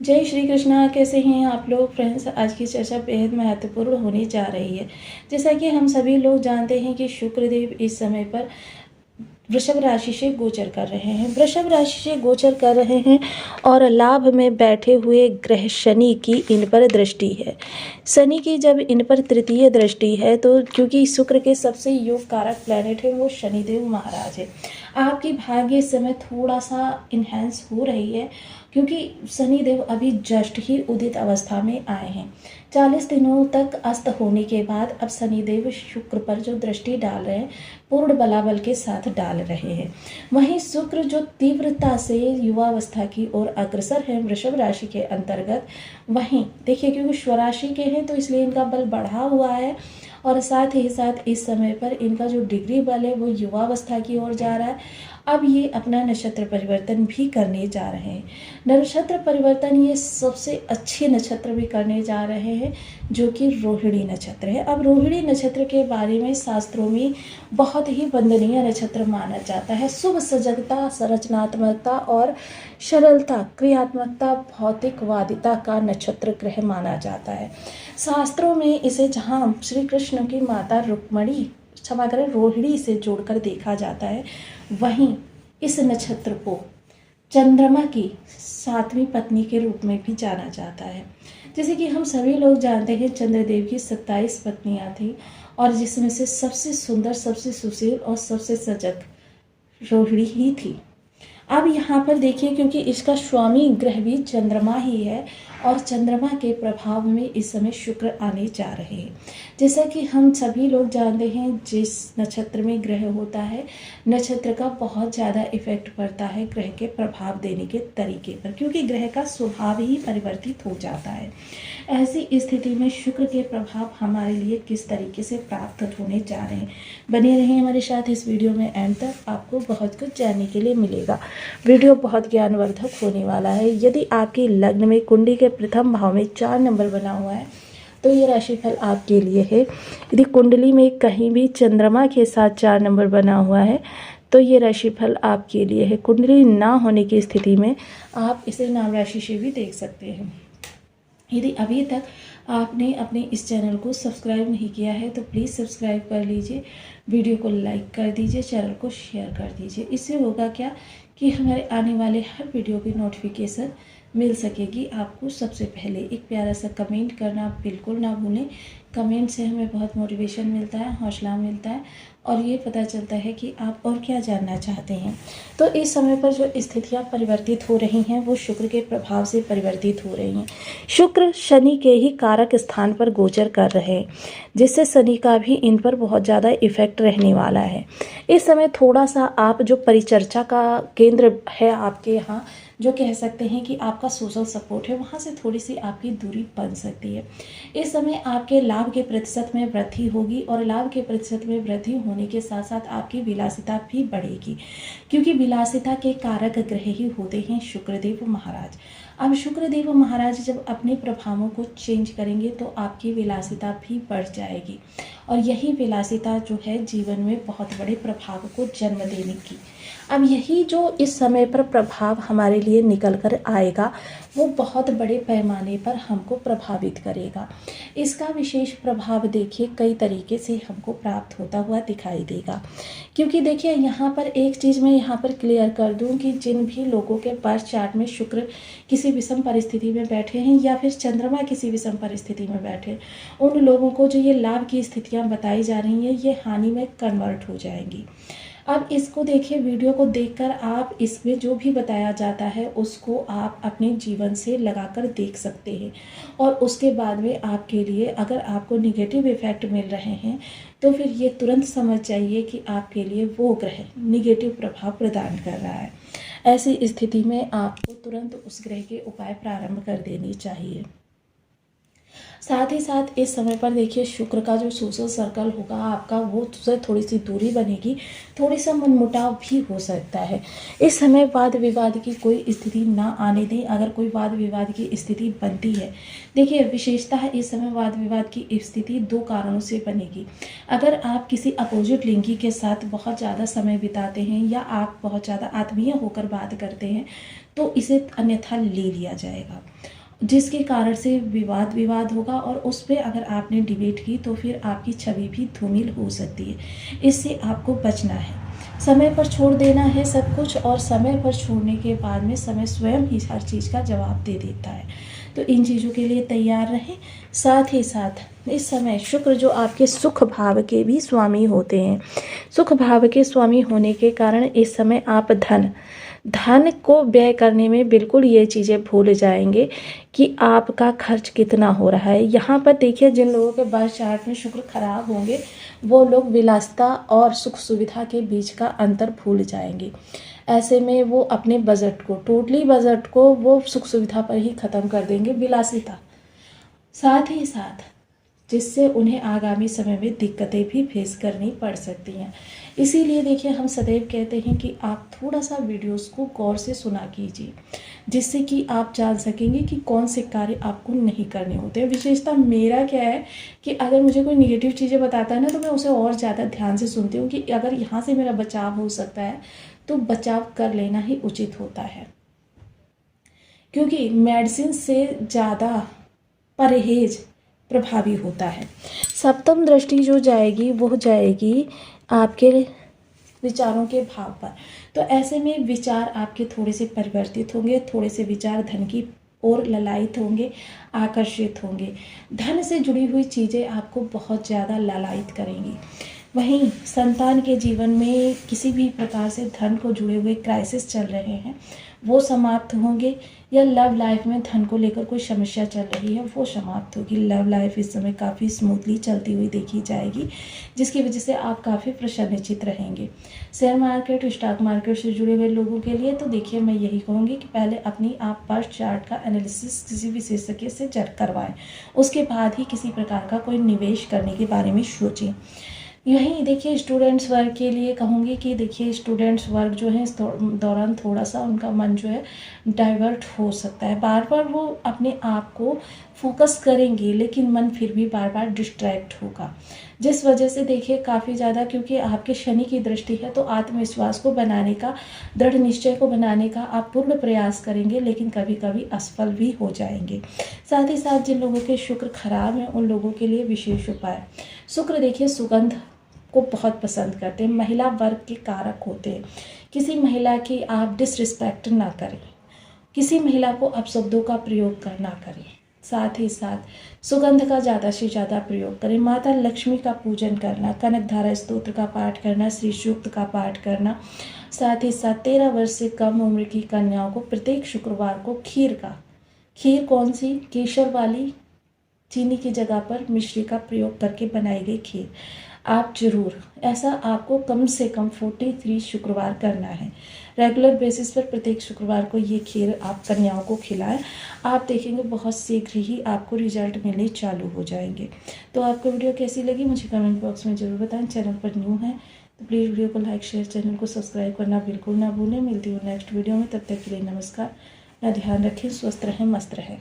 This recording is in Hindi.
जय श्री कृष्णा। कैसे हैं आप लोग फ्रेंड्स। आज की चर्चा बेहद महत्वपूर्ण होने जा रही है। जैसा कि हम सभी लोग जानते हैं कि शुक्रदेव इस समय पर वृषभ राशि से गोचर कर रहे हैं। वृषभ राशि से गोचर कर रहे हैं और लाभ में बैठे हुए ग्रह शनि की इन पर दृष्टि है। शनि की जब इन पर तृतीय दृष्टि है तो क्योंकि शुक्र के सबसे योग कारक प्लैनेट है वो शनिदेव महाराज है। आपकी भाग्य इस समय थोड़ा सा इन्हेंस हो रही है क्योंकि शनिदेव अभी जस्ट ही उदित अवस्था में आए हैं। 40 दिनों तक अस्त होने के बाद अब शनिदेव शुक्र पर जो दृष्टि डाल रहे हैं पूर्ण बलाबल के साथ डाल रहे हैं। वहीं शुक्र जो तीव्रता से युवावस्था की ओर अग्रसर है वृषभ राशि के अंतर्गत, वहीं देखिए क्योंकि स्वराशि के हैं तो इसलिए इनका बल बढ़ा हुआ है और साथ ही साथ इस समय पर इनका जो डिग्री बल है वो युवावस्था की ओर जा रहा है। अब ये अपना नक्षत्र परिवर्तन भी करने जा रहे हैं। नक्षत्र परिवर्तन ये सबसे अच्छे नक्षत्र भी करने जा रहे हैं जो कि रोहिणी नक्षत्र है। अब रोहिणी नक्षत्र के बारे में शास्त्रों में बहुत ही वंदनीय नक्षत्र माना जाता है। शुभ सजगता, संरचनात्मकता और सरलता, क्रियात्मकता, भौतिकवादिता का नक्षत्र ग्रह माना जाता है। शास्त्रों में इसे जहाँ श्री कृष्ण की माता रुक्मणी क्षमा करें रोहिणी से जोड़कर देखा जाता है, वहीं इस नक्षत्र को चंद्रमा की 7वीं पत्नी के रूप में भी जाना जाता है। जैसे कि हम सभी लोग जानते हैं चंद्रदेव की 27 पत्नियां थी और जिसमें से सबसे सुंदर, सबसे सुशील और सबसे सजग रोहिणी ही थी। अब यहाँ पर देखिए क्योंकि इसका स्वामी ग्रह भी चंद्रमा ही है और चंद्रमा के प्रभाव में इस समय शुक्र आने जा रहे हैं। जैसा कि हम सभी लोग जानते हैं जिस नक्षत्र में ग्रह होता है नक्षत्र का बहुत ज़्यादा इफेक्ट पड़ता है ग्रह के प्रभाव देने के तरीके पर, क्योंकि ग्रह का स्वभाव ही परिवर्तित हो जाता है। ऐसी स्थिति में शुक्र के प्रभाव हमारे लिए किस तरीके से प्राप्त होने जा रहे हैं, बने रहें हमारे साथ इस वीडियो में एंड तक, आपको बहुत कुछ जानने के लिए मिलेगा। वीडियो बहुत ज्ञानवर्धक होने वाला है। यदि आपकी लग्न में कुंडली के प्रथम भाव में 4 नंबर बना हुआ है तो ये राशिफल आपके लिए है। यदि कुंडली में कहीं भी चंद्रमा के साथ 4 नंबर बना हुआ है तो ये राशिफल आपके लिए है। कुंडली ना होने की स्थिति में आप इसे नाम राशि से भी देख सकते हैं। यदि अभी तक आपने अपने इस चैनल को सब्सक्राइब नहीं किया है तो प्लीज़ सब्सक्राइब कर लीजिए, वीडियो को लाइक कर दीजिए, चैनल को शेयर कर दीजिए। इससे होगा क्या कि हमारे आने वाले हर वीडियो की नोटिफिकेशन मिल सकेगी आपको सबसे पहले। एक प्यारा सा कमेंट करना बिल्कुल ना भूलें। कमेंट से हमें बहुत मोटिवेशन मिलता है, हौसला मिलता है और ये पता चलता है कि आप और क्या जानना चाहते हैं। तो इस समय पर जो स्थितियाँ परिवर्तित हो रही हैं वो शुक्र के प्रभाव से परिवर्तित हो रही हैं। शुक्र शनि के ही कारक स्थान पर गोचर कर रहे हैं जिससे शनि का भी इन पर बहुत ज़्यादा इफेक्ट रहने वाला है। इस समय थोड़ा सा आप जो परिचर्चा का केंद्र है आपके यहाँ, जो कह सकते हैं कि आपका सोशल सपोर्ट है, वहाँ से थोड़ी सी आपकी दूरी बन सकती है। इस समय आपके लाभ के प्रतिशत में वृद्धि होगी और लाभ के प्रतिशत में वृद्धि होने के साथ साथ आपकी विलासिता भी बढ़ेगी, क्योंकि विलासिता के कारक ग्रह ही होते हैं शुक्रदेव महाराज। अब शुक्रदेव महाराज जब अपने प्रभावों को चेंज करेंगे तो आपकी विलासिता भी बढ़ जाएगी और यही विलासिता जो है जीवन में बहुत बड़े प्रभाव को जन्म देने की। अब यही जो इस समय पर प्रभाव हमारे लिए निकल कर आएगा वो बहुत बड़े पैमाने पर हमको प्रभावित करेगा। इसका विशेष प्रभाव देखिए कई तरीके से हमको प्राप्त होता हुआ दिखाई देगा, क्योंकि देखिए यहाँ पर एक चीज़ मैं यहाँ पर क्लियर कर दूँ कि जिन भी लोगों के बर्थ चार्ट में शुक्र किसी विषम परिस्थिति में बैठे हैं या फिर चंद्रमा किसी विषम परिस्थिति में बैठे, उन लोगों को जो ये लाभ की स्थितियाँ बताई जा रही हैं ये हानि में कन्वर्ट हो जाएंगी। अब इसको देखिए, वीडियो को देखकर आप इसमें जो भी बताया जाता है उसको आप अपने जीवन से लगाकर देख सकते हैं और उसके बाद में आपके लिए अगर आपको निगेटिव इफेक्ट मिल रहे हैं तो फिर ये तुरंत समझ जाइए कि आपके लिए वो ग्रह निगेटिव प्रभाव प्रदान कर रहा है। ऐसी स्थिति में आपको तुरंत उस ग्रह के उपाय प्रारंभ कर देनी चाहिए। साथ ही साथ इस समय पर देखिए शुक्र का जो सोशल सर्कल होगा आपका वो से थोड़ी सी दूरी बनेगी, थोड़ी सा मनमुटाव भी हो सकता है। इस समय वाद विवाद की कोई स्थिति ना आने दें। अगर कोई वाद विवाद की स्थिति बनती है, देखिए विशेषता है इस समय वाद विवाद की स्थिति 2 कारणों से बनेगी। अगर आप किसी अपोजिट लिंगी के साथ बहुत ज़्यादा समय बिताते हैं या आप बहुत ज़्यादा आत्मीय होकर बात करते हैं तो इसे अन्यथा ले लिया जाएगा। जिसके कारण से विवाद होगा और उस पे अगर आपने डिबेट की तो फिर आपकी छवि भी धूमिल हो सकती है। इससे आपको बचना है। समय पर छोड़ देना है सब कुछ, और समय पर छोड़ने के बाद में समय स्वयं ही हर चीज़ का जवाब दे देता है। तो इन चीज़ों के लिए तैयार रहें। साथ ही साथ इस समय शुक्र जो आपके सुख भाव के भी स्वामी होते हैं, सुख भाव के स्वामी होने के कारण इस समय आप धन को व्यय करने में बिल्कुल ये चीज़ें भूल जाएंगे कि आपका खर्च कितना हो रहा है। यहाँ पर देखिए, जिन लोगों के बर्थ चार्ट में शुक्र खराब होंगे वो लोग विलासिता और सुख सुविधा के बीच का अंतर भूल जाएंगे। ऐसे में वो अपने बजट को, टोटली बजट को वो सुख सुविधा पर ही ख़त्म कर देंगे, विलासिता, साथ ही साथ जिससे उन्हें आगामी समय में दिक्कतें भी फेस करनी पड़ सकती हैं। इसीलिए देखिए, हम सदैव कहते हैं कि आप थोड़ा सा वीडियोस को गौर से सुना कीजिए, जिससे कि आप जान सकेंगे कि कौन से कार्य आपको नहीं करने होते हैं। विशेषता मेरा क्या है कि अगर मुझे कोई निगेटिव चीज़ें बताता है ना, तो मैं उसे और ज़्यादा ध्यान से सुनती हूँ कि अगर यहाँ से मेरा बचाव हो सकता है तो बचाव कर लेना ही उचित होता है, क्योंकि मेडिसिन से ज़्यादा परहेज प्रभावी होता है। सप्तम दृष्टि जो जाएगी वो जाएगी आपके विचारों के भाव पर। तो ऐसे में विचार आपके थोड़े से परिवर्तित होंगे, थोड़े से विचार धन की ओर ललायित होंगे, आकर्षित होंगे। धन से जुड़ी हुई चीज़ें आपको बहुत ज़्यादा ललायित करेंगी। वहीं संतान के जीवन में किसी भी प्रकार से धन को जुड़े हुए क्राइसिस चल रहे हैं वो समाप्त होंगे, या लव लाइफ में धन को लेकर कोई समस्या चल रही है वो समाप्त होगी। लव लाइफ इस समय काफ़ी स्मूथली चलती हुई देखी जाएगी, जिसकी वजह से आप काफ़ी प्रसन्नचित्त रहेंगे। शेयर मार्केट, स्टॉक मार्केट से जुड़े हुए लोगों के लिए तो देखिए, मैं यही कहूँगी कि पहले अपनी आप बर्थ चार्ट का एनालिसिस किसी विशेषज्ञ से करवाएं, उसके बाद ही किसी प्रकार का कोई निवेश करने के बारे में सोचें। यहीं देखिए, स्टूडेंट्स वर्ग के लिए कहूँगी कि देखिए, स्टूडेंट्स वर्ग जो है इस दौरान थोड़ा सा उनका मन जो है डाइवर्ट हो सकता है। बार बार वो अपने आप को फोकस करेंगे, लेकिन मन फिर भी बार बार डिस्ट्रैक्ट होगा, जिस वजह से देखिए काफ़ी ज़्यादा, क्योंकि आपके शनि की दृष्टि है तो आत्मविश्वास को बनाने का, दृढ़ निश्चय को बनाने का आप पूर्ण प्रयास करेंगे, लेकिन कभी कभी असफल भी हो जाएंगे। साथ ही साथ जिन लोगों के शुक्र खराब हैं उन लोगों के लिए विशेष उपाय। शुक्र देखिए सुगंध को बहुत पसंद करते हैं, महिला वर्ग के कारक होते हैं। किसी महिला की आप डिसरिस्पेक्ट ना करें, किसी महिला को अपशब्दों का प्रयोग करना करें। साथ ही साथ सुगंध का ज़्यादा से ज़्यादा प्रयोग करें। माता लक्ष्मी का पूजन करना, कनकधारा स्तोत्र का पाठ करना, श्री सूक्त का पाठ करना। साथ ही साथ 13 वर्ष से कम उम्र की कन्याओं को प्रत्येक शुक्रवार को खीर कौन सी, केसर वाली, चीनी की जगह पर मिश्री का प्रयोग करके बनाई गई खीर आप जरूर, ऐसा आपको कम से कम 43 शुक्रवार करना है। रेगुलर बेसिस पर प्रत्येक शुक्रवार को ये खीर आप कन्याओं को खिलाएं। आप देखेंगे बहुत शीघ्र ही आपको रिजल्ट मिलने चालू हो जाएंगे। तो आपको वीडियो कैसी लगी मुझे कमेंट बॉक्स में ज़रूर बताएं। चैनल पर न्यू है तो प्लीज़ वीडियो को लाइक, शेयर, चैनल को सब्सक्राइब करना बिल्कुल ना भूलें। मिलती हूँ नेक्स्ट वीडियो में, तब तक के लिए नमस्कार। अपना ध्यान रखें, स्वस्थ रहें, मस्त रहें।